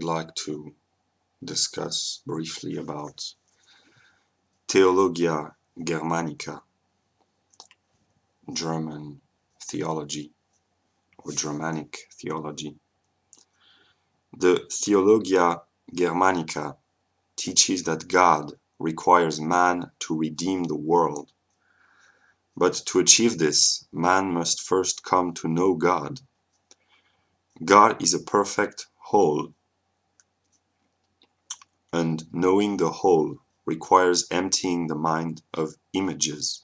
would like to discuss briefly about Theologia Germanica, German theology or Germanic theology. The Theologia Germanica teaches that God requires man to redeem the world. But to achieve this, man must first come to know God. God is a perfect whole, and knowing the whole requires emptying the mind of images.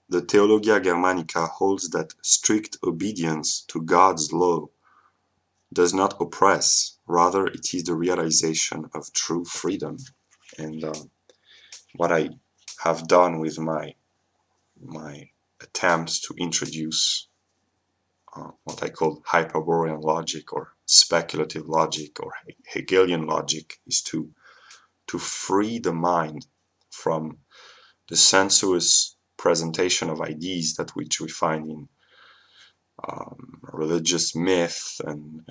The Theologia Germanica holds that strict obedience to God's law does not oppress, rather it is the realization of true freedom. And what I have done with my attempts to introduce what I call Hyperborean logic or speculative logic or Hegelian logic is to free the mind from the sensuous presentation of ideas that which we find in religious myth and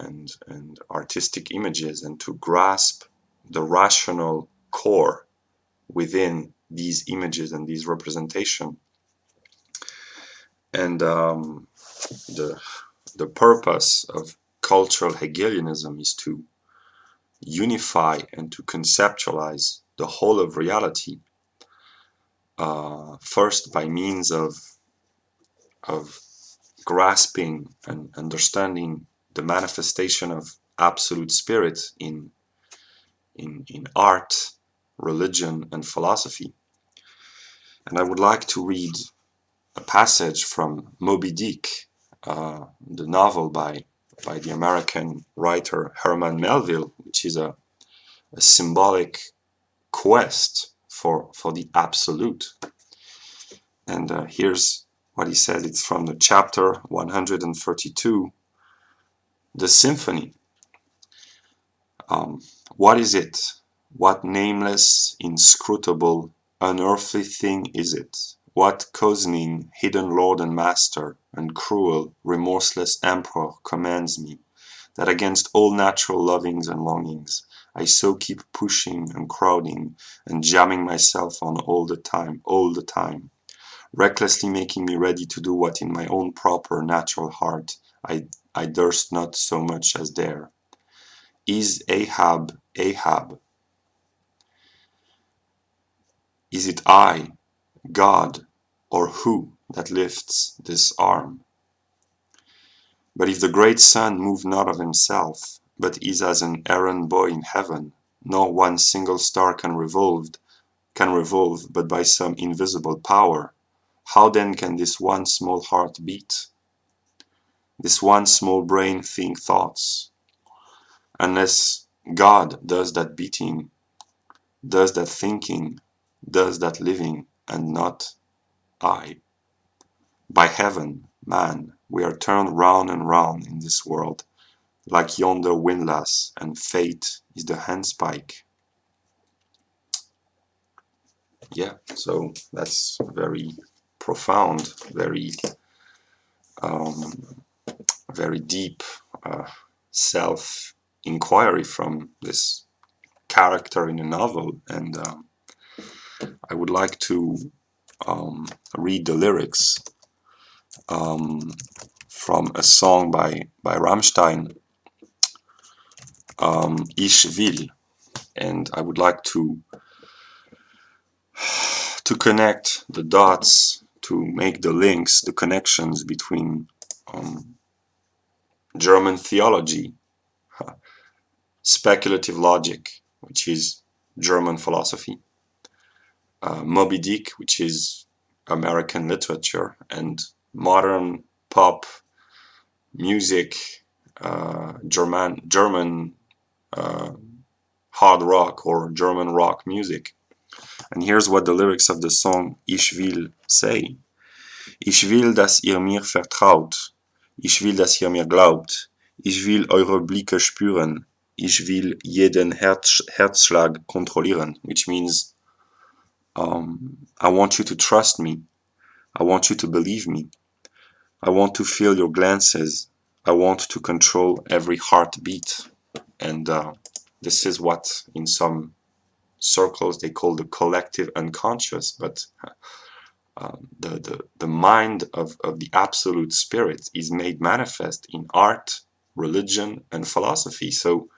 artistic images, and to grasp the rational core within these images and these representation. And the purpose of cultural Hegelianism is to unify and to conceptualize the whole of reality, first by means of grasping and understanding the manifestation of absolute spirit in art, religion, and philosophy. And I would like to read a passage from Moby Dick, the novel by the American writer Herman Melville, which is a symbolic quest for the absolute. And here's what he said. It's from the chapter 132, The Symphony. What is it? What nameless, inscrutable, unearthly thing is it? What cozening, hidden lord and master, and cruel, remorseless emperor commands me, that against all natural lovings and longings, I so keep pushing and crowding and jamming myself on all the time, recklessly making me ready to do what in my own proper natural heart I durst not so much as dare. Is Ahab Ahab? Is it I, God, or who that lifts this arm? But if the great sun move not of himself, but is as an errand boy in heaven, nor one single star can revolve but by some invisible power, how then can this one small heart beat? This one small brain think thoughts? Unless God does that beating, does that thinking, does that living, and not I. By heaven, man, we are turned round and round in this world, like yonder windlass, and fate is the handspike. Yeah, so that's very profound, very deep self-inquiry from this character in a novel. And I would like to read the lyrics from a song by Rammstein, Ich will, and I would like to connect the dots, to make the links, the connections between German theology, speculative logic, which is German philosophy, Moby Dick, which is American literature, and modern pop music, German hard rock or German rock music. And here's what the lyrics of the song Ich will say. Ich will, dass ihr mir vertraut. Ich will, dass ihr mir glaubt. Ich will eure Blicke spüren. Ich will jeden Herzschlag kontrollieren. Which means, I want you to trust me. I want you to believe me. I want to feel your glances. I want to control every heartbeat. And this is what in some circles they call the collective unconscious, but the mind of the absolute spirit is made manifest in art, religion, and philosophy. So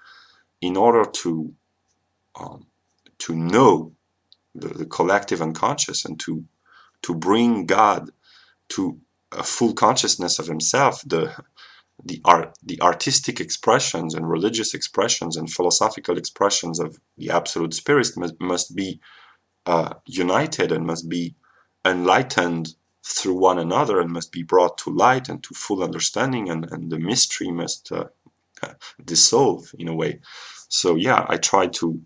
in order to know the collective unconscious and to bring God to a full consciousness of himself, the artistic expressions and religious expressions and philosophical expressions of the absolute spirit must be united and must be enlightened through one another and must be brought to light and to full understanding, and the mystery must dissolve in a way. So yeah, I try to,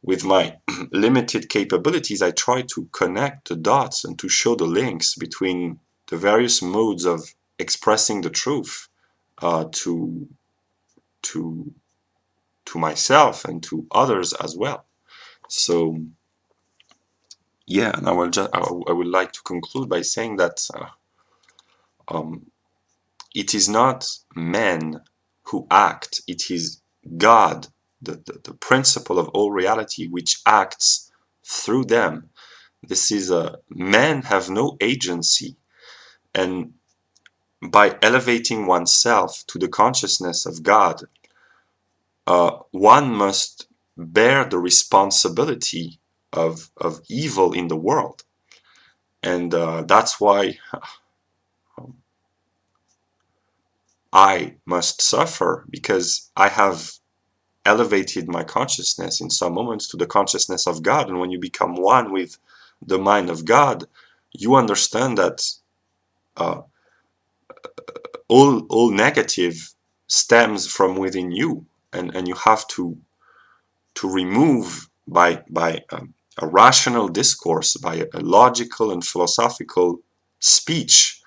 with my limited capabilities, I try to connect the dots and to show the links between the various modes of expressing the truth to to to myself and to others as well. So yeah, and I would like to conclude by saying that it is not men who act; it is God, the principle of all reality, which acts through them. This is men have no agency, and by elevating oneself to the consciousness of God, one must bear the responsibility of evil in the world. And that's why I must suffer, because I have elevated my consciousness in some moments to the consciousness of God. And when you become one with the mind of God, you understand that uh, all negative stems from within you, and you have to remove by a rational discourse, by a logical and philosophical speech,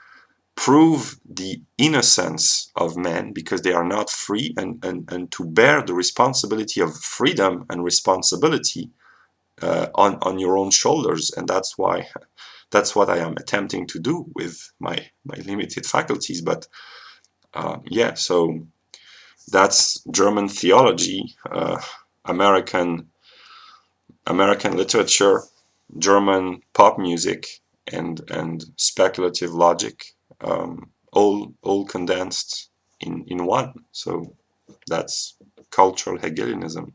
prove the innocence of men because they are not free, and to bear the responsibility of freedom and responsibility on your own shoulders. And that's what I am attempting to do with my limited faculties. But yeah, so that's German theology, American literature, German pop music, and speculative logic, all condensed in one. So that's cultural Hegelianism.